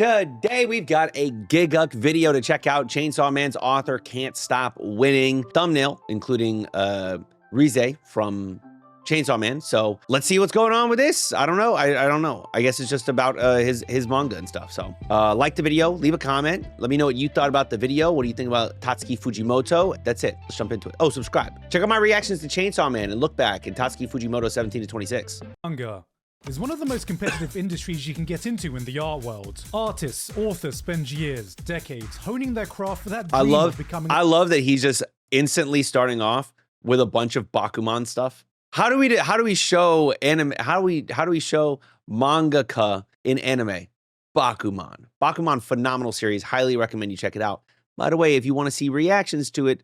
Today we've got a Gigguk video to check out. Chainsaw Man's author can't stop winning. Thumbnail, including Rize from Chainsaw Man. So let's see what's going on with this. I don't know. I don't know. I guess it's just about his manga and stuff. So like the video, leave a comment. Let me know what you thought about the video. What do you think about Tatsuki Fujimoto? That's it. Let's jump into it. Oh, subscribe. Check out my reactions to Chainsaw Man and look back in Tatsuki Fujimoto 17 to 26. Manga is one of the most competitive industries you can get into in the art world. Artists, authors spend years, decades honing their craft for that dream of becoming. I love that he's just instantly starting off with a bunch of Bakuman stuff. How do we show anime? How do we show mangaka in anime? Bakuman, phenomenal series. Highly recommend you check it out. By the way, if you want to see reactions to it,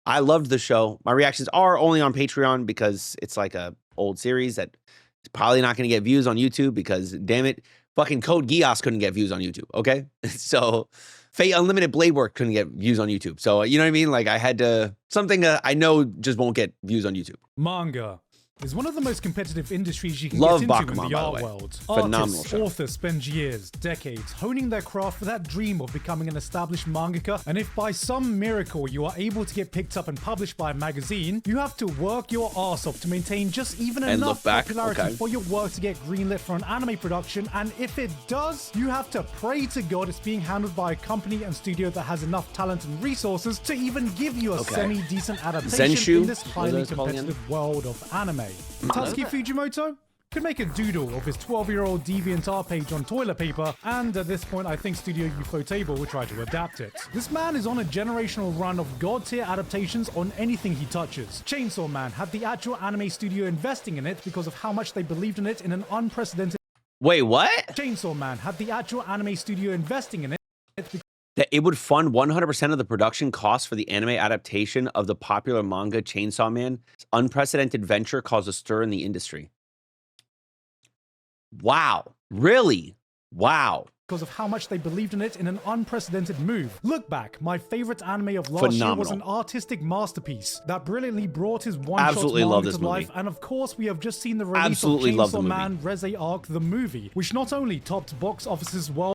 I loved the show. My reactions are only on Patreon because it's like a old series that is probably not going to get views on YouTube because, damn it, fucking Code Geass couldn't get views on YouTube, okay? So Fate Unlimited Blade Work couldn't get views on YouTube. So, you know what I mean? Like, I had to, something I know just won't get views on YouTube. Manga is one of the most competitive industries you can Love get into Bakuman, in the art world. Phenomenal Artists, show. authors spend years, decades honing their craft for that dream of becoming an established mangaka, and if by some miracle you are able to get picked up and published by a magazine, you have to work your ass off to maintain just even enough popularity for your work to get greenlit for an anime production, and if it does, you have to pray to God it's being handled by a company and studio that has enough talent and resources to even give you a semi-decent adaptation in this highly competitive world of anime. Tatsuki Fujimoto could make a doodle of his 12-year-old DeviantArt page on toilet paper, and at this point I think Studio Ufotable will try to adapt it. This man is on a generational run of god-tier adaptations on anything he touches. Chainsaw Man had the actual anime studio investing in it because of how much they believed in it in an unprecedented... Wait, what? Chainsaw Man had the actual anime studio investing in it that it would fund 100% of the production costs for the anime adaptation of the popular manga Chainsaw Man. Unprecedented venture caused a stir in the industry. Wow. Really? Wow. Because of how much they believed in it in an unprecedented move. Look Back, my favorite anime of last year, was an artistic masterpiece that brilliantly brought his one-shot manga to life, and of course we have just seen the release of Chainsaw Man Reze Arc, the movie, which not only topped box offices worldwide,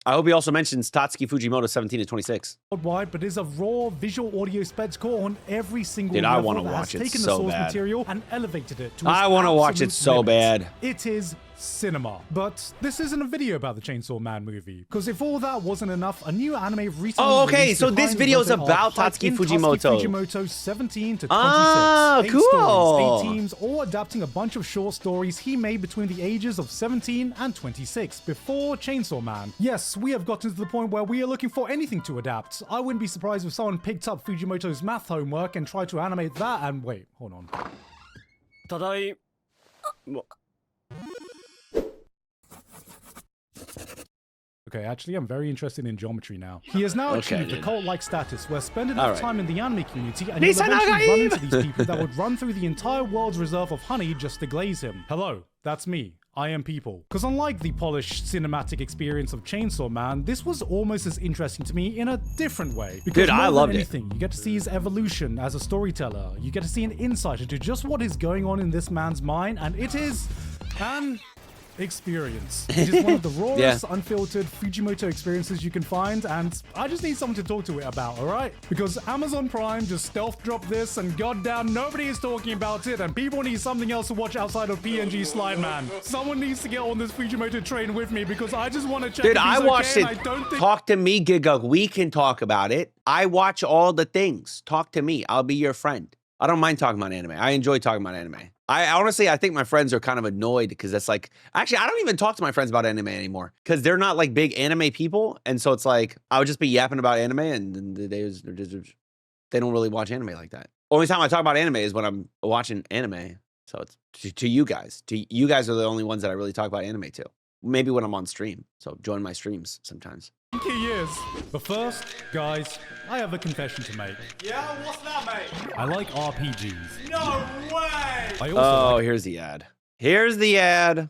I hope he also mentions Tatsuki Fujimoto 17 to 26. But is a raw visual audio spectacle on every single level. I want to watch it taken so the source bad. material and elevated it to I want to watch it so bad. It is cinema. But this isn't a video about the Chainsaw Man movie, because if all that wasn't enough, a new anime recently so this video is about Tatsuki Fujimoto. Fujimoto 17 to 26. Ah, 8 cool. stories, 8 teams, all adapting a bunch of short stories he made between the ages of 17 and 26 before Chainsaw Man. Yes, we have gotten to the point where we are looking for anything to adapt. I wouldn't be surprised if someone picked up Fujimoto's math homework and tried to animate that and wait, hold on. Okay, actually, I'm very interested in geometry now. He has now achieved the cult-like status where spend enough time in the anime community and you'll eventually run into these people that would run through the entire world's reserve of honey just to glaze him. Hello, that's me. I am people. Because unlike the polished cinematic experience of Chainsaw Man, this was almost as interesting to me in a different way. Because I loved anything, you get to see his evolution as a storyteller. You get to see an insight into just what is going on in this man's mind, and it is an experience. It is one of the rawest, unfiltered Fujimoto experiences you can find, and I just need someone to talk to it about, alright? Because Amazon Prime just stealth dropped this, and goddamn, nobody is talking about it, and people need something else to watch outside of PNG Slide Man. Someone needs to get on this Fujimoto train with me, because I just want to check if he's watched okay, it. Talk to me, Gigguk. We can talk about it. I watch all the things. Talk to me. I'll be your friend. I don't mind talking about anime. I enjoy talking about anime. I honestly think my friends are kind of annoyed because that's like, actually, I don't even talk to my friends about anime anymore because they're not like big anime people. And so it's like, I would just be yapping about anime and they don't really watch anime like that. Only time I talk about anime is when I'm watching anime. So it's to you guys. You guys are the only ones that I really talk about anime to. Maybe when I'm on stream. So join my streams sometimes. He is. But first, guys, I have a confession to make. Yeah, what's that, mate? I like RPGs. No way! I also here's the ad. Here's the ad.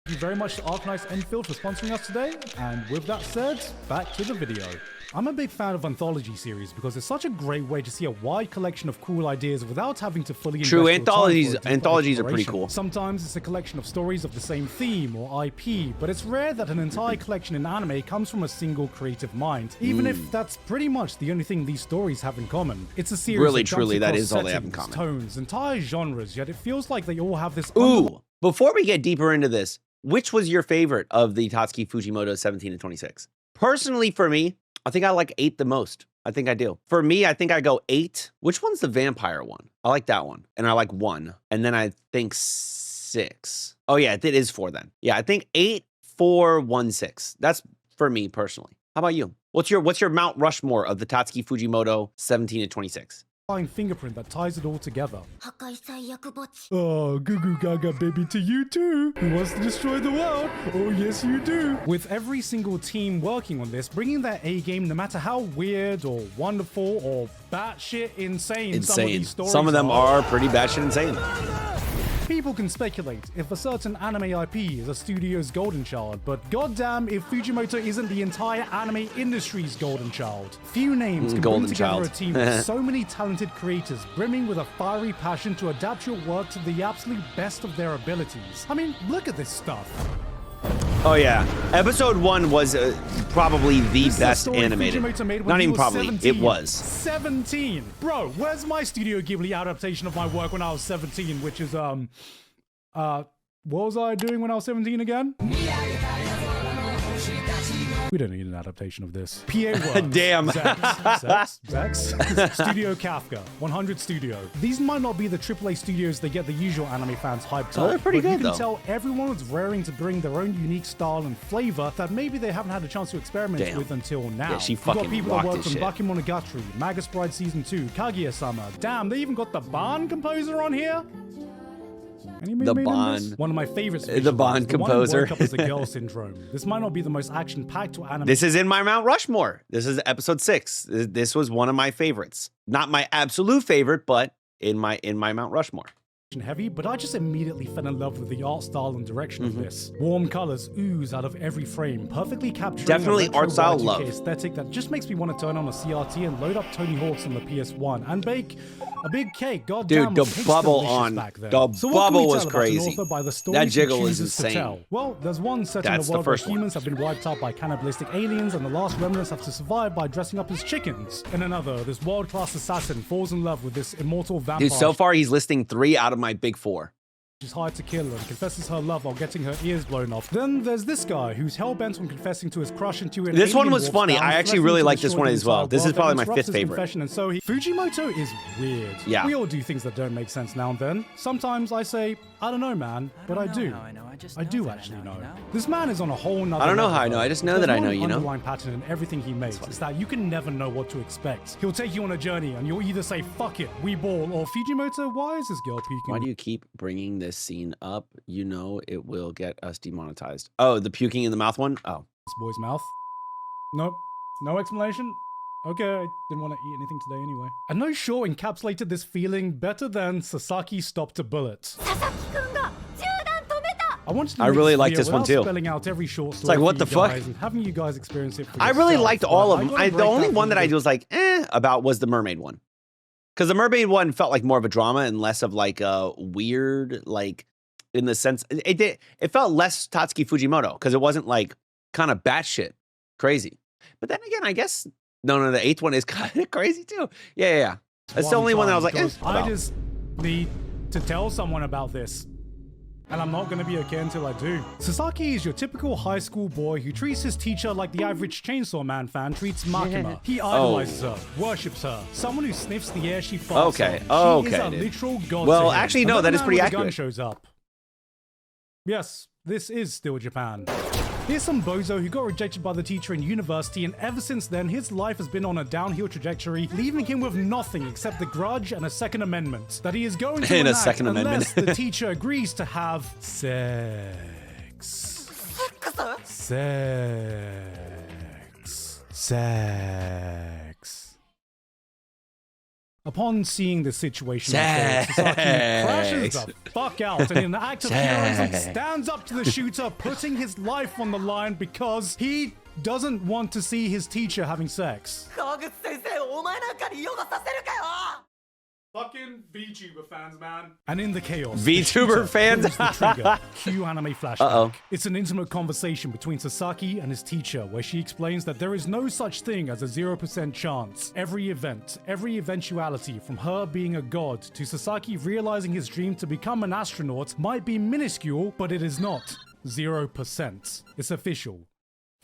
Thank you very much to Arknights Enfield for sponsoring us today. And with that said, back to the video. I'm a big fan of anthology series because it's such a great way to see a wide collection of cool ideas without having to fully invest True, your time for a deeper anthologies are pretty exploration. cool. Sometimes it's a collection of stories of the same theme or IP, but it's rare that an entire collection in anime comes from a single creative mind, even if that's pretty much the only thing these stories have in common. It's a series Really, that jumps truly, that across is all they have in settings, common. tones, entire genres, yet it feels like they all have this Ooh, before we get deeper into this, which was your favorite of the Tatsuki Fujimoto 17 and 26? Personally, for me, I think I like 8 the most. I think I do. For me, I think I go 8. Which one's the vampire one? I like that one. And I like 1. And then I think 6. Oh yeah, it is 4 then. Yeah, I think 8, 4, 1, 6. That's for me personally. How about you? What's your Mount Rushmore of the Tatsuki Fujimoto 17 and 26? fingerprint that ties it all together. Oh, goo goo gaga baby to you too. Who wants to destroy the world? Oh yes you do. With every single team working on this, bringing their A game, no matter how weird or wonderful or batshit insane some of these stories Some of them are pretty batshit insane. People can speculate if a certain anime IP is a studio's golden child, but goddamn if Fujimoto isn't the entire anime industry's golden child. Few names can bring together a team with so many talented creators brimming with a fiery passion to adapt your work to the absolute best of their abilities. I mean, look at this stuff. Oh yeah, episode 1 was probably the best animated. Not even probably, 17. it was. 17, bro. Where's my Studio Ghibli adaptation of my work when I was 17? Which is what was I doing when I was 17 again? We don't need an adaptation of this. PA Works. Damn. Zex. Studio Kafka. 100 Studio. These might not be the AAA studios that get the usual anime fans hyped up. They're pretty good, you can though. tell everyone was raring to bring their own unique style and flavor that maybe they haven't had a chance to experiment with until now. Yeah, she You've got fucking people that rocked worked this on shit. Bakemonogatari, Magus Bride Season 2, Kaguya-sama. Damn, they even got the Bond composer on here? The Bond. One of my favorites. The Bond composer. One who woke up as a girl syndrome. This might not be the most action-packed to anime. This is in my Mount Rushmore. This is episode 6. This was one of my favorites. Not my absolute favorite, but in my Mount Rushmore. Heavy, but I just immediately fell in love with the art style and direction of this. Warm colors ooze out of every frame, perfectly capturing Definitely a retro art style Y2K love. aesthetic that just makes me want to turn on a CRT and load up Tony Hawk's on the PS1 and bake a big cake. God damn, Dude, it the tastes bubble delicious on back then. the So what can we bubble was tell about an crazy. author by the stories That he jiggle is chooses to insane. tell? Well, there's one set That's in the a world where first one. humans have been wiped out by cannibalistic aliens and the last remnants have to survive by dressing up as chickens. In another, this world-class assassin falls in love with this immortal vampire. Dude, so far he's listing 3 out of my big 4. She's hired to kill and confesses her love while getting her ears blown off. Then there's this guy who's hell-bent on confessing to his crush into an This one alien was warp funny. down, I actually threatening really to like this destroy one the as well. entire This is world, probably that my interrupts 5th his favorite. confession, and so Fujimoto is weird. Yeah. We all do things that don't make sense now and then. Sometimes I say, I don't know, man, but I do. I do actually know. This man is on a whole nother I don't know level, how I know. though. I just know There's that I one know, you know? underlying pattern in everything he makes is that you can never know what to expect. He'll take you on a journey and you'll either say, fuck it, we ball, or Fujimoto, why is this girl peeking? Why do you keep bringing this scene up? You know it will get us demonetized. Oh, the puking in the mouth one? Oh. This boy's mouth? Nope. No explanation? Okay, I didn't want to eat anything today anyway. And no show encapsulated this feeling better than Sasaki stopped a bullet. I really like this one too. Spelling out every short story like, what for the you guys fuck? and having you guys experience it for I really yourself, liked all but of I them. gotta The break only that one for that I you. was like, about was the mermaid one. Because the mermaid one felt like more of a drama and less of like a weird, like, in the sense, it felt less Tatsuki Fujimoto because it wasn't like kind of batshit crazy. But then again, I guess, no, the 8th one is kind of crazy too. Yeah. That's the only one that I was like, because I about. just need to tell someone about this. And I'm not gonna be okay until I do. Sasaki is your typical high school boy who treats his teacher like the average Chainsaw Man fan treats Makima. He idolizes her, worships her, someone who sniffs the air she farts Okay, on. She is okay, a dude. literal god Well, to him. actually, And no, then that the is man pretty with the gun accurate. shows up. Yes, this is still Japan. Here's some bozo who got rejected by the teacher in university, and ever since then, his life has been on a downhill trajectory, leaving him with nothing except the grudge and a Second Amendment that he is going to And a enact Second unless Amendment. the teacher agrees to have sex. Sex. Upon seeing the situation, Sasaki crashes the fuck out and in an act of heroism stands up to the shooter, putting his life on the line because he doesn't want to see his teacher having sex. Fucking VTuber fans, man. And in the chaos, VTuber fans? the trigger. Cue anime flashback. Uh-oh. It's an intimate conversation between Sasaki and his teacher where she explains that there is no such thing as a 0% chance. Every event, every eventuality, from her being a god to Sasaki realizing his dream to become an astronaut might be minuscule, but it is not 0%. It's official.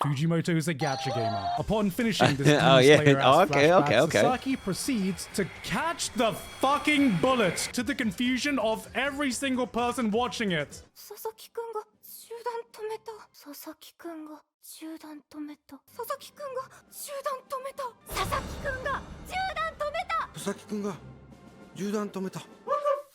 Fujimoto is a gacha gamer. Upon finishing this flashback, Sasaki proceeds to catch the fucking bullet, to the confusion of every single person watching it. Sasaki-kunが銃弾止めた。Sasaki-kunが銃弾止めた。Sasaki-kunが銃弾止めた。Sasaki-kunが銃弾止めた。Sasaki-kunが銃弾止めた。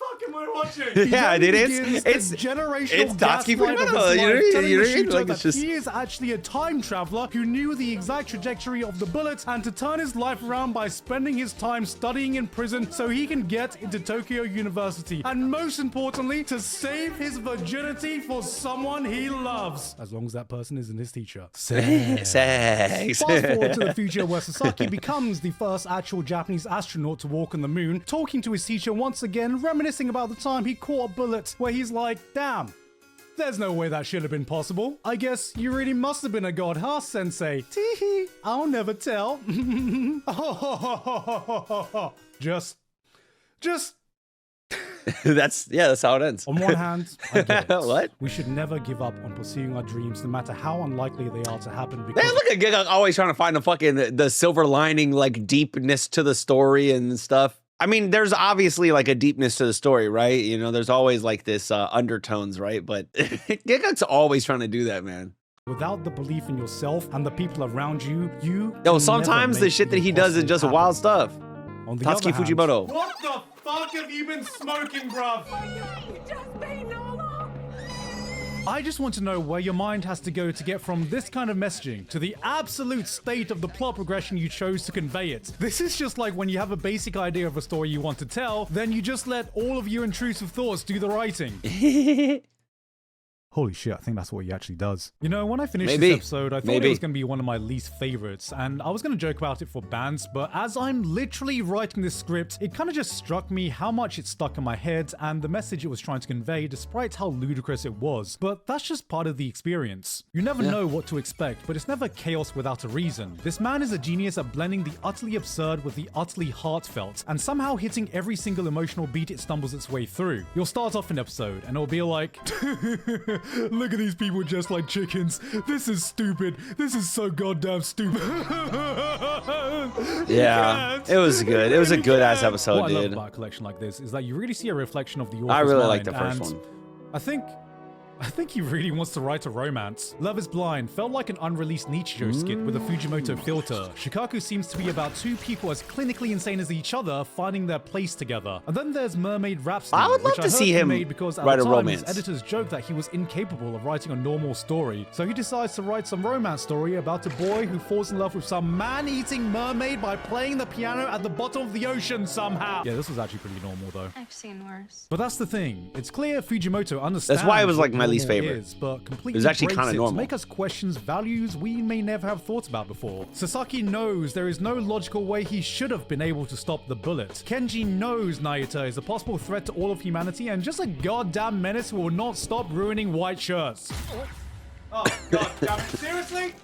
What am I watching? Yeah, dude, it's generational Datsuki gaslight of his Furumoto, life, telling the you're shooter like, that it's just... he is actually a time traveler who knew the exact trajectory of the bullet and to turn his life around by spending his time studying in prison so he can get into Tokyo University. And most importantly, to save his virginity for someone he loves. As long as that person isn't his teacher. Sex. Fast forward to the future where Sasaki becomes the first actual Japanese astronaut to walk on the moon, talking to his teacher once again, reminiscing about the time he caught a bullet where he's like, damn, there's no way that should have been possible. I guess you really must have been a god, huh, sensei? Teehee, I'll never tell. Just. that's how it ends. On one hand, I get it. What? We should never give up on pursuing our dreams, no matter how unlikely they are to happen. Because Man, look at Gigguk always trying to find the silver lining, like deepness to the story and stuff. I mean, there's obviously like a deepness to the story, right? You know, there's always like this undertones, right? But Gigguk's always trying to do that, man. without the belief in yourself and the people around you, Yo, sometimes the shit that he does is just wild stuff. On the Tatsuki other hand, Fujimoto. What the fuck have you been smoking, bruv? I just want to know where your mind has to go to get from this kind of messaging to the absolute state of the plot progression you chose to convey it. This is just like when you have a basic idea of a story you want to tell, then you just let all of your intrusive thoughts do the writing. Holy shit, I think that's what he actually does. You know, when I finished this episode, I thought it was going to be one of my least favorites, and I was going to joke about it for bands, but as I'm literally writing this script, it kind of just struck me how much it stuck in my head and the message it was trying to convey, despite how ludicrous it was. But that's just part of the experience. You never know what to expect, but it's never chaos without a reason. This man is a genius at blending the utterly absurd with the utterly heartfelt, and somehow hitting every single emotional beat it stumbles its way through. You'll start off an episode, and it'll be like... Look at these people just like chickens. This is stupid. This is so goddamn stupid. Yeah, it was good. It was a good ass episode, what dude. I love about a collection like this is that you really see a reflection of the author's I really mind, like the first and one. I think he really wants to write a romance. Love is Blind felt like an unreleased Nichijou skit with a Fujimoto filter. Shikaku seems to be about two people as clinically insane as each other finding their place together. And then there's Mermaid Rhapsody, I would love which to see him made because at write the a time romance. his editors joked that he was incapable of writing a normal story. So he decides to write some romance story about a boy who falls in love with some man-eating mermaid by playing the piano at the bottom of the ocean somehow. Yeah, this was actually pretty normal though. I've seen worse. But that's the thing. It's clear Fujimoto understands. That's why it was like what my least normal favorite. is, but completely It was actually breaks kinda it normal. to make us question values we may never have thought about before. Sasaki knows there is no logical way he should have been able to stop the bullet. Kenji knows Nayuta is a possible threat to all of humanity and just a goddamn menace who will not stop ruining white shirts. Oh, god damn it. Seriously?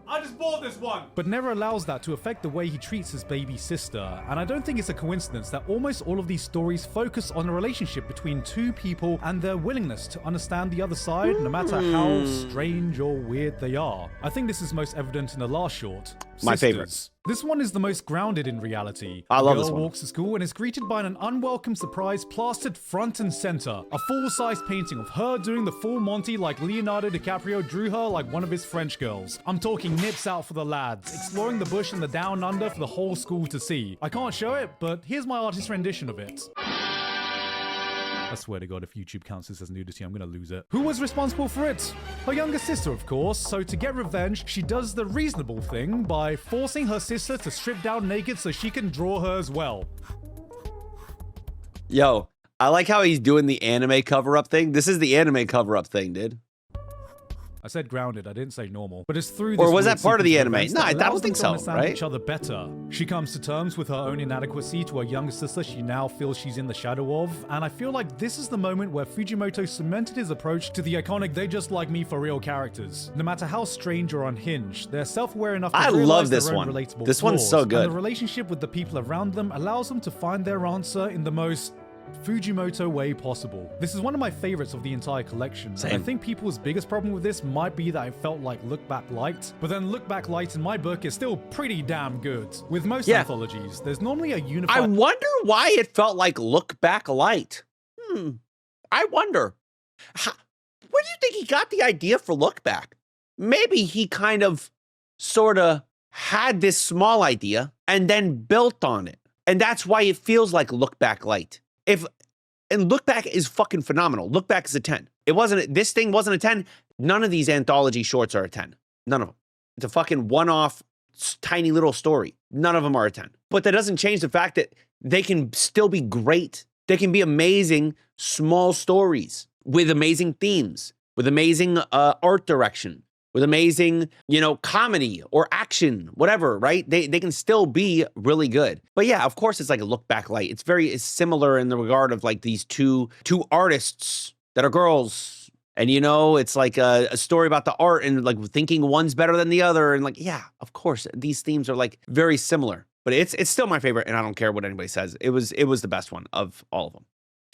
I just bought this one. But never allows that to affect the way he treats his baby sister. And I don't think it's a coincidence that almost all of these stories focus on a relationship between two people and their willingness to understand the other side, no matter how strange or weird they are. I think this is most evident in the last short, My Sisters. favorite. This one is the most grounded in reality. I love The this girl one. walks to school and is greeted by an unwelcome surprise plastered front and center. A full-size painting of her doing the full Monty like Leonardo DiCaprio drew her like one of his French girls. I'm talking nips out for the lads, exploring the bush and the down under for the whole school to see. I can't show it, but here's my artist rendition of it. I swear to God, if YouTube counts this as nudity, I'm gonna lose it. Who was responsible for it? Her younger sister, of course. So to get revenge, she does the reasonable thing by forcing her sister to strip down naked so she can draw her as well. Yo, I like how he's doing the anime cover-up thing. This is the anime cover-up thing, dude. I said grounded, I didn't say normal. But it's through this Or was weird that part of the sequence anime? events No, that I don't allows them think to so, understand right? each other better. She comes to terms with her own inadequacy to her younger sister she now feels she's in the shadow of, and I feel like this is the moment where Fujimoto cemented his approach to the iconic they just like me for real characters. No matter how strange or unhinged, they're self-aware enough to I realize love this their own one. relatable This one's flaws, so good. And the relationship with the people around them allows them to find their answer in the most Fujimoto way possible. This is one of my favorites of the entire collection. And I Same. think people's biggest problem with this might be that it felt like Look Back Light, but then Look Back Light in my book is still pretty damn good. With most Yeah. anthologies, there's normally a I unified wonder why it felt like Look Back Light. I wonder. Where do you think he got the idea for Look Back? Maybe he kind of, sort of had this small idea and then built on it. And that's why it feels like Look Back Light. And Look Back is fucking phenomenal. Look Back is a 10. This thing wasn't a 10. None of these anthology shorts are a 10. None of them. It's a fucking one-off, tiny little story. None of them are a 10. But that doesn't change the fact that they can still be great. They can be amazing small stories with amazing themes, with amazing art direction, with amazing, comedy or action, whatever, right? They can still be really good. But yeah, of course, it's like a Look Back Light. It's similar in the regard of like these two artists that are girls. And it's like a story about the art and like thinking one's better than the other. And like, yeah, of course, these themes are like very similar. But it's still my favorite, and I don't care what anybody says. It was the best one of all of them,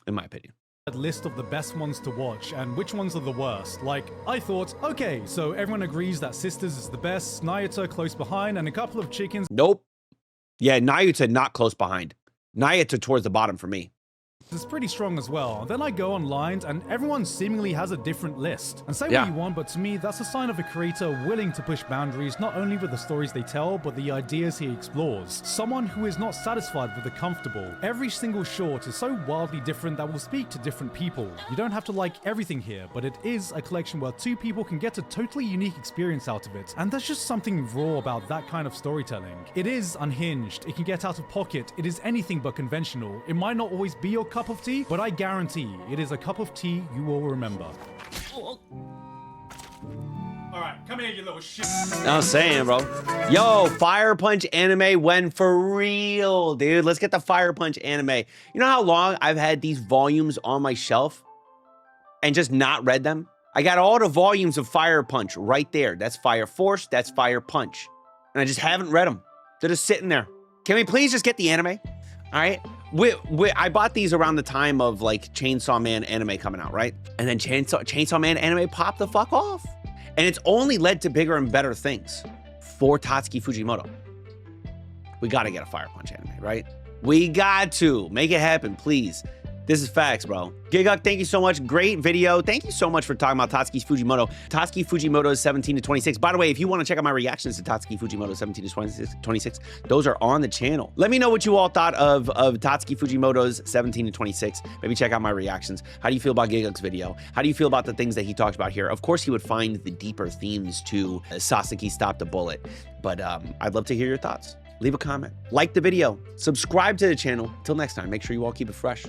in my opinion. list of the best ones to watch and which ones are the worst. Like, I thought, okay, so everyone agrees that Sisters is the best, Nayuta close behind, and a couple of chickens. Nope. Yeah, Nayuta not close behind. Nayuta towards the bottom for me. It's pretty strong as well. Then I go online and everyone seemingly has a different list. And say Yeah. what you want, but to me, that's a sign of a creator willing to push boundaries not only with the stories they tell, but the ideas he explores. Someone who is not satisfied with the comfortable. Every single short is so wildly different that will speak to different people. You don't have to like everything here, but it is a collection where two people can get a totally unique experience out of it. And there's just something raw about that kind of storytelling. It is unhinged, it can get out of pocket, it is anything but conventional. It might not always be your cup of tea, but I guarantee it is a cup of tea you will remember. Alright, come here, you little shit. I'm saying, bro. Yo, Fire Punch anime went for real, dude. Let's get the Fire Punch anime. You know how long I've had these volumes on my shelf and just not read them? I got all the volumes of Fire Punch right there. That's Fire Force, that's Fire Punch. And I just haven't read them. They're just sitting there. Can we please just get the anime? All right? I bought these around the time of like Chainsaw Man anime coming out, right? And then Chainsaw Man anime popped the fuck off. And it's only led to bigger and better things for Tatsuki Fujimoto. We got to get a Fire Punch anime, right? We got to make it happen, please. This is facts, bro. Gigguk, thank you so much. Great video. Thank you so much for talking about Tatsuki Fujimoto. Tatsuki Fujimoto is 17 to 26. By the way, if you want to check out my reactions to Tatsuki Fujimoto 17 to 26, those are on the channel. Let me know what you all thought of Tatsuki Fujimoto's 17 to 26. Maybe check out my reactions. How do you feel about Gigguk's video? How do you feel about the things that he talked about here? Of course, he would find the deeper themes to Sasaki Stop the Bullet, but I'd love to hear your thoughts. Leave a comment, like the video, subscribe to the channel. Till next time, make sure you all keep it fresh.